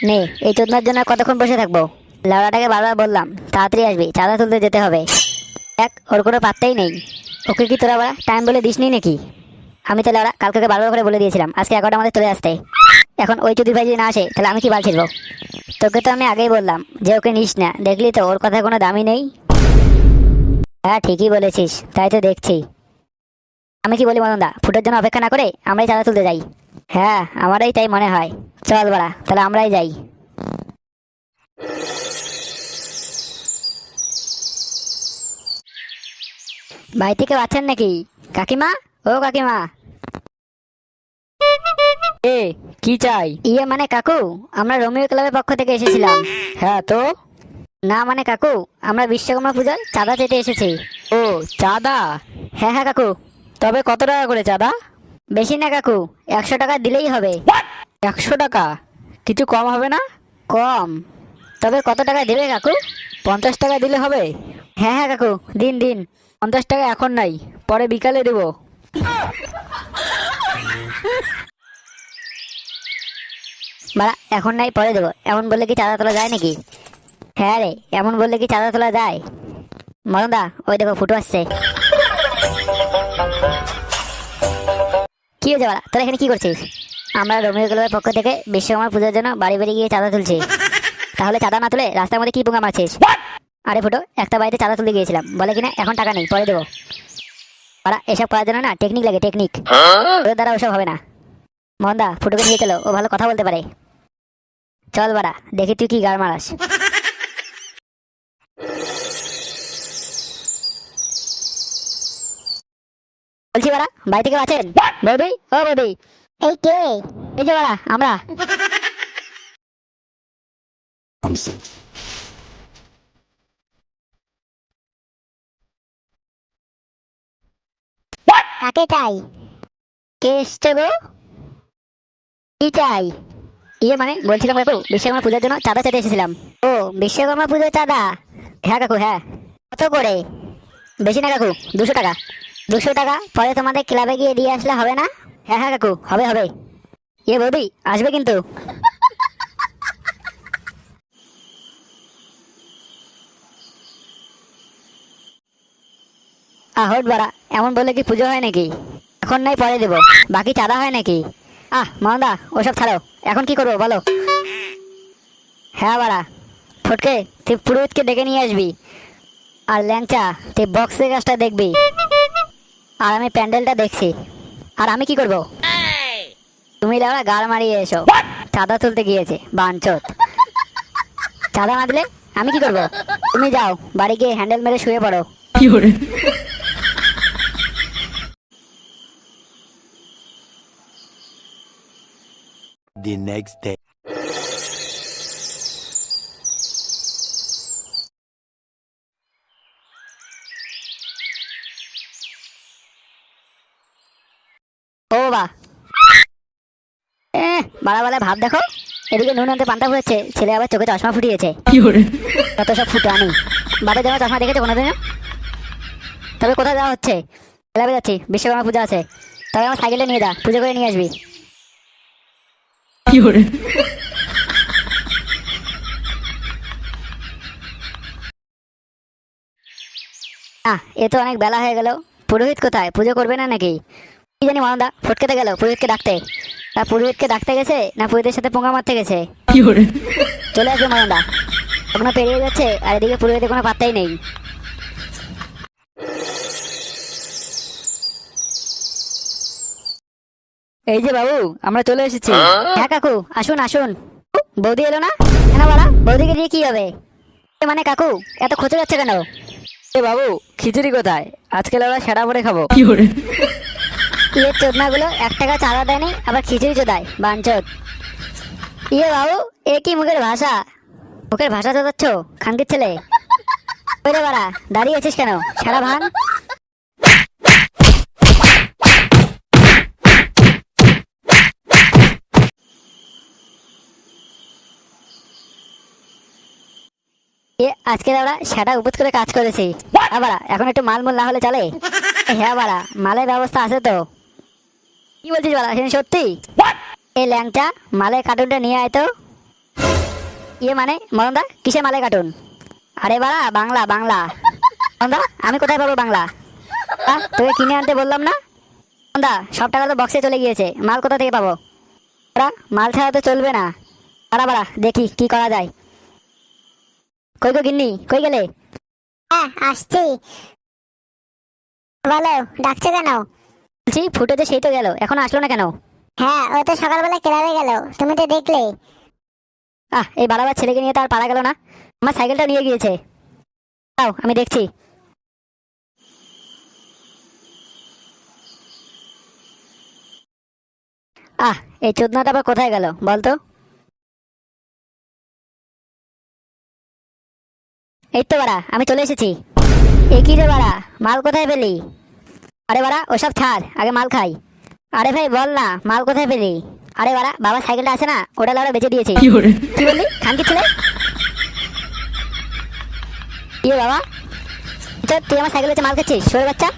নে, এই চোদনার জন্য আর কতক্ষণ বসে থাকবো? লাউড়াটাকে বারবার বললাম তাড়াতাড়ি আসবি, চাঁদা তুলতে যেতে হবে। দেখ, ওর কোনো পাত্তাই নেই। ওকে কি তোরা বাড়া টাইম বলে দিসনি নাকি? আমি তো লাউড়া কালকে ওকে বারবার করে বলে দিয়েছিলাম আজকে 11টা আমাদের চলে আসতে। এখন ওই চুদির ভাই যদি না আসে তাহলে আমি কি বাল ছিড়বো? তোকে তো আমি আগেই বললাম যে ওকে নিস না, দেখলি তো ওর কথা কোনো দামই নেই। হ্যাঁ ঠিকই বলেছিস, তাই তো দেখছি। আমি কি বলি মদনদা, ফুটোর জন্য অপেক্ষা না করে আমরাই চাঁদা তুলতে যাই। হ্যাঁ আমারই তাই মনে হয়। চল বাড়া, তাহলে আমরাই যাই। বাড়ি থেকে আছেন নাকি? কাকিমা, ও কাকিমা। এ কি চাই? ইয়ে মানে কাকু, আমরা রোমিও ক্লাবের পক্ষ থেকে এসেছিলাম। হ্যাঁ তো? না মানে কাকু, আমরা বিশ্বকর্মা পূজার চাঁদা চেতে এসেছি। ও, চাঁদা? হ্যাঁ হ্যাঁ কাকু। তবে কত টাকা করে চাঁদা? বেশি না কাকু, 100 টাকা দিলেই হবে। 100 টাকা? কিছু কম হবে না? কম? তবে কত টাকা দেবে কাকু? 50 টাকা দিলে হবে? হ্যাঁ হ্যাঁ কাকু, দিন দিন। 50 টাকা এখন নাই, পরে বিকালে দেবো। বাড়া, এখন নাই পরে দেবো এমন বললে কি চাঁদা তোলা যায় নাকি? হ্যাঁ রে, এমন বললে কি চাঁদা তোলা যায়? মদনদা, ওই দেখো ফুটো আসছে। কি হয়েছে বাড়া, তোরা এখানে কি করছিস? আমরা রোমিও ক্লাবের পক্ষ থেকে বিশ্বকর্মা পূজার জন্য বাড়ি বাড়ি গিয়ে চাঁদা তুলছি। তাহলে চাঁদা না তুলে রাস্তার মধ্যে কি পোঙা মারছিস? আরে ফুটো, একটা বাড়িতে চাঁদা তুলতে গিয়েছিলাম, বলে কিনা এখন টাকা নেই, পরে দেবো। বাড়া, এসব করার জন্য না টেকনিক লাগে, টেকনিক। ওর দ্বারা ওসব হবে না। মন্দা, ফুটোকে নিয়ে চলো, ও ভালো কথা বলতে পারে। চল বাড়া, দেখি তুই কি গাড় মারাস। বলছি বাড়া, বাড়ি থেকে আছেন? বৌদি, ও বৌদি। এই কে? এই যে বাড়া, আমরা। কাকে চাই? কে এসছে গো? কি চাই? ইয়ে মানে বলছিলাম কাকু, বিশ্বকর্মা পূজার জন্য চাঁদা চেতে এসেছিলাম। ও, বিশ্বকর্মা পুজোর চাঁদা? হ্যাঁ কাকু হ্যাঁ। কত করে? বেশি না কাকু, 200 টাকা। 200 টাকা পরে তোমাদের ক্লাবে গিয়ে দিয়ে আসলে হবে না? হ্যাঁ হ্যাঁ কাকু, হবে হবে। ইয়ে বৌদি, আসবে কিন্তু। আহট বাড়া, এমন বললে কি পুজো হয় নাকি? এখন নাই পরে দেবো, বাকি চাঁদা হয় নাকি? মহানদা, ওসব ছাড়ো, এখন কি করবো বলো? হ্যাঁ বাড়া, ফটকে তুই পুরোহিতকে ডেকে নিয়ে আসবি। আর ল্যাংচা, তুই বক্সের কাজটা দেখবি। আর আমি প্যান্ডেলটা দেখছি। আর আমি কি করব? তুমি লেওড়া গাড় মারিয়ে এসো। চাঁদা তুলতে গিয়েছে বাঞ্চত। চাঁদা না দিলে আমি কি করব? তুমি যাও, বাড়ি গিয়ে হ্যান্ডেল মেরে শুয়ে পড়ো। The next day. ও বাবা, বাড়া বালা ভাব দেখো। এদিকে নুন আনতে পান্তা ফুটেছে, ছেলে আবার চোখে চশমা ফুটিয়েছে। কত সব ফুটো আনি। বাপের জন্য চশমা দেখেছো কোনোদিনও? তবে কোথায় যাওয়া হচ্ছে? ক্লাবে যাচ্ছি, বিশ্বকর্মা পূজা আছে। তবে আমার সাইকেলে নিয়ে যা, পুজো করে নিয়ে আসবি। এ তো অনেক বেলা হয়ে গেল। পুরোহিত কোথায়, পুজো করবে না নাকি? কি জানি মানদা, ফটকেতে গেল পুরোহিতকে ডাকতে। তা পুরোহিতকে ডাকতে গেছে না পুরোহিতের সাথে পোঙা মারতে গেছে? চলে আসবে মানদা, এখনো পেরিয়ে যাচ্ছে আর এদিকে পুরোহিতের কোনো পাত্তাই নেই। এই যে বাবু, আমরা চলে এসেছি। হ্যাঁ কাকু, আসুন আসুন। বৌদি এলো না কেন বাড়া? বৌদিকে দিয়ে কি হবে? মানে কাকু, এত খোঁচে যাচ্ছে কেন? এ বাবু, খিচুড়ি কোথায়? আজকে আমরা সেরা পরে খাবো। ইয়ে চোদনা গুলো 1 টাকা চাঁদা দেয়নি, আবার খিচুড়ি চোদায় বাঞ্চত। ইয়ে বাবু, এ কি মুখের ভাষা? মুখের ভাষা চোদাচ্ছ খানকির ছেলে? ওই রে বাড়া, দাঁড়িয়ে আছিস কেন? সারা ভাঙ। আজকে আমরা সেটা উপোস করে কাজ করেছি। বাড়া, এখন একটু মালমূল না হলে চলে? হ্যাঁ বাড়া, মালের ব্যবস্থা আছে তো। কি বলছিস বাড়া, সত্যি? এই ল্যাংচা, মালের কার্টুনটা নিয়ে আয় তো। ইয়ে মানে মদনদা কিসে মালে কার্টুন? আরে বাড়া বাংলা বাংলা। মদনদা আমি কোথায় পাবো বাংলা? তোকে কিনে আনতে বললাম না? মদনদা সব টাকা তো বক্সে চলে গিয়েছে, মাল কোথা থেকে পাবো? বাড়া মাল ছাড়া তো চলবে না। বাড়া বাড়া দেখি কি করা যায়। কই গো গিন্নি, কই গেলে? হ্যাঁ আসছি। বলো, ডাকছো কেন? বলছি ফুটো যে সেই তো গেল, এখনো আসলো না কেন? হ্যাঁ, ও তো সকালবেলা ক্লাবে গেল, তুমি তো দেখলে। এই বাড়াবার ছেলেকে নিয়ে তার পারা গেল না। আমার সাইকেলটা নিয়ে গিয়েছে। তাও আমি দেখছি। এই চোদনাটা আবার কোথায় গেল বলতো? এই তো বাড়া আমি চলে এসেছি। এ কি রে বাড়া, মাল কোথায় পেলি? আরে বাড়া ওসব ছাড়, আগে মাল খাই। আরে ভাই বল না মাল কোথায় পেলি? আরে বাড়া বাবা সাইকেলটা আছে না, ওটা লাউড়া বেঁচে দিয়েছি। কি বললি খানকি ছেলে? ইয়ে বাবা, তুই আমার সাইকেল হচ্ছে মাল খাচ্ছিস, সরে বাচ্চা।